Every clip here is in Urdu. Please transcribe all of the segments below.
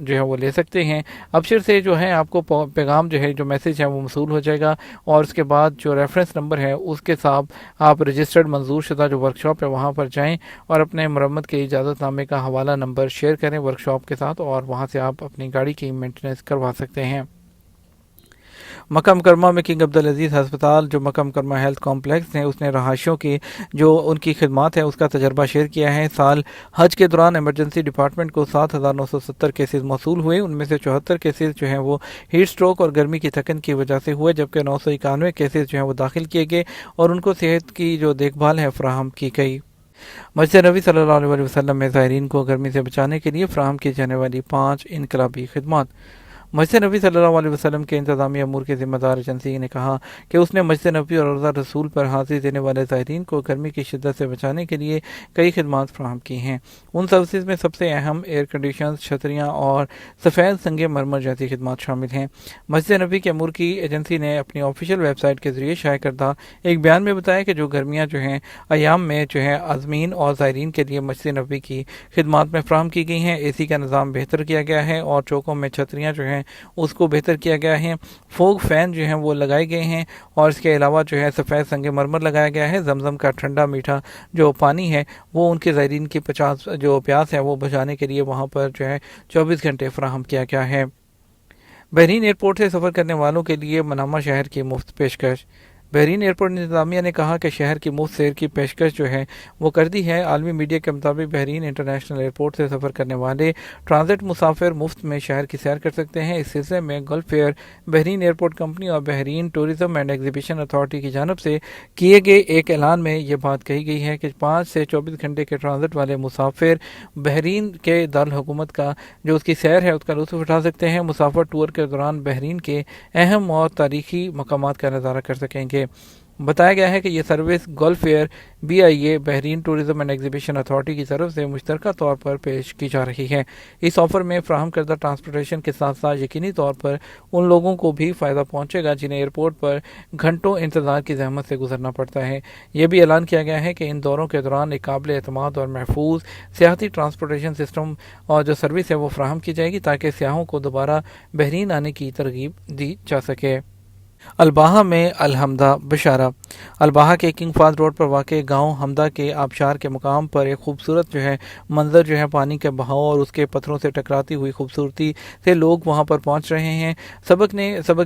جو ہے وہ لے سکتے ہیں۔ ابشر سے جو ہے آپ کو پیغام جو ہے جو میسیج ہے وہ موصول ہو جائے گا، اور اس کے بعد جو ریفرنس نمبر ہے اس کے ساتھ آپ رجسٹرڈ منظور شدہ جو ورکشاپ ہے وہاں پر جائیں اور اپنے مرمت کے اجازت نامے کا حوالہ نمبر شیئر کریں ورکشاپ کے ساتھ، اور وہاں سے آپ اپنی گاڑی کی مینٹیننس کروا سکتے ہیں۔ مکہ مکرمہ میں کنگ عبدالعزیز ہسپتال جو مکہ مکرمہ ہیلتھ کمپلیکس ہے، اس نے رہائشیوں کی جو ان کی خدمات ہیں اس کا تجربہ شیئر کیا ہے۔ سال حج کے دوران ایمرجنسی ڈپارٹمنٹ کو 7,970 کیسز موصول ہوئے، ان میں سے 74 کیسز جو ہیں وہ ہیٹ سٹروک اور گرمی کی تھکن کی وجہ سے ہوئے، جبکہ 991 کیسز جو ہیں وہ داخل کیے گئے اور ان کو صحت کی جو دیکھ بھال ہے فراہم کی گئی۔ مسجد نبی صلی اللہ علیہ وسلم میں زائرین کو گرمی سے بچانے کے لیے فراہم کی جانے والی 5 انقلابی خدمات۔ مسجد نبی صلی اللہ علیہ وسلم کے انتظامی امور کے ذمہ دار ایجنسی نے کہا کہ اس نے مسجد نبی اور روضہ رسول پر حاضری دینے والے زائرین کو گرمی کی شدت سے بچانے کے لیے کئی خدمات فراہم کی ہیں۔ ان سروسز میں سب سے اہم ایئر کنڈیشنز، چھتریاں اور سفید سنگ مرمر جیسی خدمات شامل ہیں۔ مسجد نبی کے امور کی ایجنسی نے اپنی آفیشیل ویب سائٹ کے ذریعے شائع کردہ ایک بیان میں بتایا کہ جو گرمیاں جو ہیں ایام میں جو ہے عازمین اور زائرین کے لیے مسجد نبی کی خدمات میں فراہم کی گئی ہیں۔ اے سی کا نظام بہتر کیا گیا ہے اور چوکوں میں چھتریاں جو ہیں اس کو بہتر کیا گیا ہے۔ فوگ فین جو ہیں وہ لگائے گئے ہیں، اور اس کے علاوہ جو ہے سفید سنگ مرمر لگایا گیا ہے۔ زمزم کا ٹھنڈا میٹھا جو پانی ہے وہ ان کے زائرین کی 50 جو پیاس ہے وہ بجھانے کے لیے وہاں پر جو ہے 24 گھنٹے فراہم کیا گیا ہے۔ بحرین ایئرپورٹ سے سفر کرنے والوں کے لیے منامہ شہر کی مفت پیشکش۔ بحرین ایئرپورٹ انتظامیہ نے کہا کہ شہر کی مفت سیر کی پیشکش جو ہے وہ کر دی ہے۔ عالمی میڈیا کے مطابق بحرین انٹرنیشنل ایئرپورٹ سے سفر کرنے والے ٹرانزٹ مسافر مفت میں شہر کی سیر کر سکتے ہیں۔ اس سلسلے میں Gulf Air, Bahrain airport company اور Bahrain tourism and exhibition authority کی جانب سے کیے گئے ایک اعلان میں یہ بات کہی گئی ہے کہ 5 سے 24 گھنٹے کے ٹرانزٹ والے مسافر بحرین کے دارالحکومت کا جو اس کی سیر ہے اس کا لطف اٹھا سکتے ہیں۔ مسافر ٹور کے دوران بحرین کے اہم اور تاریخی مقامات کا نظارہ کر سکیں گے۔ بتایا گیا ہے کہ یہ service Gulf Air, BIA، Bahrain tourism and exhibition authority کی طرف سے مشترکہ طور پر پیش کی جا رہی ہے۔ اس آفر میں فراہم کردہ ٹرانسپورٹیشن کے ساتھ ساتھ یقینی طور پر ان لوگوں کو بھی فائدہ پہنچے گا جنہیں ایئرپورٹ پر گھنٹوں انتظار کی زحمت سے گزرنا پڑتا ہے۔ یہ بھی اعلان کیا گیا ہے کہ ان دوروں کے دوران ایک قابل اعتماد اور محفوظ سیاحتی ٹرانسپورٹیشن سسٹم اور جو سروس ہے وہ فراہم کی جائے گی تاکہ سیاحوں کو دوبارہ بحرین آنے کی ترغیب دی جا سکے۔ الباحہ میں الحمدہ بشارہ۔ الباحہ کے کنگ فہد روڈ پر واقع گاؤں حمدہ کے آبشار کے مقام پر ایک خوبصورت جو ہے منظر جو ہے پانی کے بہاؤ اور اس کے پتھروں سے ٹکراتی ہوئی خوبصورتی سے لوگ وہاں پر پہنچ رہے ہیں۔ سبق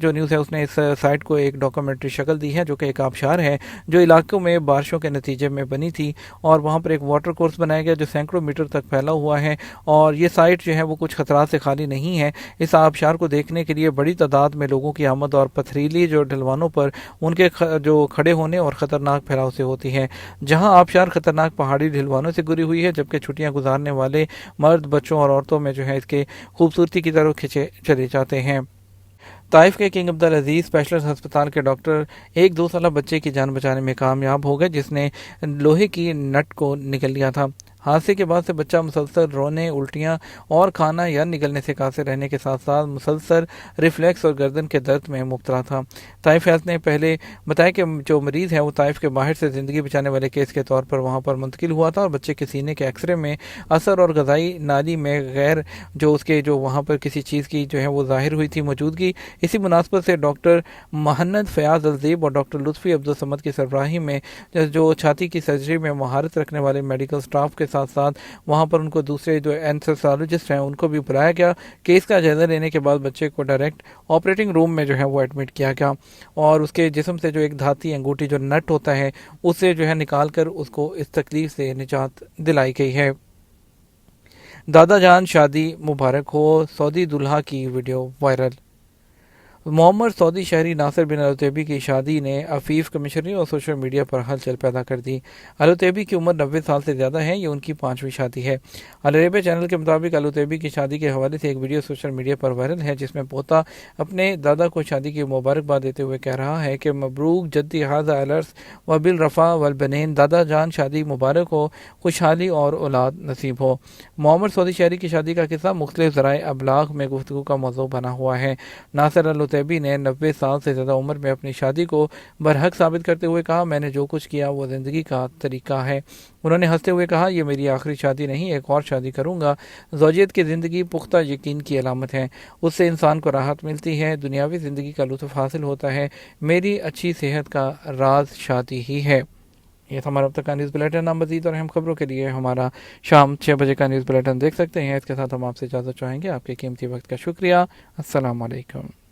جو نیوز ہے اس نے اس سائٹ کو ایک ڈاکومنٹری شکل دی ہے جو کہ ایک آبشار ہے جو علاقوں میں بارشوں کے نتیجے میں بنی تھی، اور وہاں پر ایک واٹر کورس بنایا گیا جو سینکڑوں میٹر تک پھیلا ہوا ہے، اور یہ سائٹ جو ہے وہ کچھ خطرات سے خالی نہیں ہے۔ اس آبشار کو دیکھنے کے لیے بڑی تعداد میں لوگوں کی آمد اور پتھریلی جو ڈھلوانوں پر ان کے جو کھڑے ہونے اور خطرناک پھیلاؤ سے ہوتی ہے۔ جہاں آبشار خطرناک پہاڑی ڈھلوانوں سے گری ہوئی ہے، جبکہ چھٹیاں گزارنے والے مرد، بچوں اور عورتوں میں جو ہے اس کے خوبصورتی کی طرف کھنچے چلے جاتے ہیں۔ طائف کے کنگ عبدالعزیز اسپیشلسٹ ہسپتال کے ڈاکٹر ایک 2 سالہ بچے کی جان بچانے میں کامیاب ہو گئے جس نے لوہے کی نٹ کو نگل لیا تھا۔ حادثے کے بعد سے بچہ مسلسل رونے، الٹیاں اور کھانا یا نگلنے سے قاصر رہنے کے ساتھ ساتھ مسلسل ریفلیکس اور گردن کے درد میں مبتلا تھا۔ طائف ہیلتھ نے پہلے بتایا کہ جو مریض ہے وہ طائف کے باہر سے زندگی بچانے والے کیس کے طور پر وہاں پر منتقل ہوا تھا، اور بچے کے سینے کے ایکس رے میں اثر اور غذائی نالی میں غیر جو اس کے جو وہاں پر کسی چیز کی جو ہے وہ ظاہر ہوئی تھی موجودگی۔ اسی مناسبت سے ڈاکٹر مہند فیاض الزیب اور ڈاکٹر لطفی عبدالصمد کی سربراہی میں جو چھاتی کی سرجری میں مہارت رکھنے والے میڈیکل سٹاف کے ساتھ ساتھ وہاں پر ان کو دوسرے جو اینستھیزیالوجسٹ ہیں ان کو بھی بلایا گیا۔ کیس کا جائزہ لینے کے بعد بچے کو ڈائریکٹ آپریٹنگ روم میں جو ہے وہ ایڈمٹ کیا گیا، اور اس کے جسم سے جو ایک دھاتی انگوٹھی جو نٹ ہوتا ہے اسے جو ہے نکال کر اس کو اس تکلیف سے نجات دلائی گئی ہے۔ دادا جان شادی مبارک ہو، سعودی دلہا کی ویڈیو وائرل۔ محمد سعودی شہری ناصر بن العتیبی کی شادی نے عفیف کمیشنری اور سوشل میڈیا پر ہلچل پیدا کر دی۔ العتیبی کی عمر 90 سال سے زیادہ ہے، یہ ان کی 5ویں شادی ہے۔ العربیہ چینل کے مطابق العتیبی کی شادی کے حوالے سے ایک ویڈیو سوشل میڈیا پر وائرل ہے جس میں پوتا اپنے دادا کو شادی کی مبارکباد دیتے ہوئے کہہ رہا ہے کہ مبروک جدی ھذا العرس وبالرفا والبنین، دادا جان شادی مبارک ہو، خوشحالی اور اولاد نصیب ہو۔ محمد سعودی شہری کی شادی کا قصہ مختلف ذرائع ابلاغ میں گفتگو کا موضوع بنا ہوا ہے۔ ناصر العتیبی سیبی نے 90 سال سے زیادہ عمر میں اپنی شادی کو برحق ثابت کرتے ہوئے کہا، میں نے جو کچھ کیا وہ زندگی کا طریقہ ہے۔ انہوں نے ہنستے ہوئے کہا، یہ میری آخری شادی نہیں، ایک اور شادی کروں گا۔ زوجیت کی زندگی پختہ یقین کی علامت ہے، اس سے انسان کو راحت ملتی ہے، دنیاوی زندگی کا لطف حاصل ہوتا ہے۔ میری اچھی صحت کا راز شادی ہی ہے۔ یہ تھا ہمارا اب تک کا نیوز بلیٹن۔ مزید اور اہم خبروں کے لیے ہمارا شام 6 بجے کا نیوز بلیٹن دیکھ سکتے ہیں۔ اس کے ساتھ ہم آپ سے اجازت چاہیں گے۔ آپ کے قیمتی وقت کا شکریہ۔ السلام علیکم۔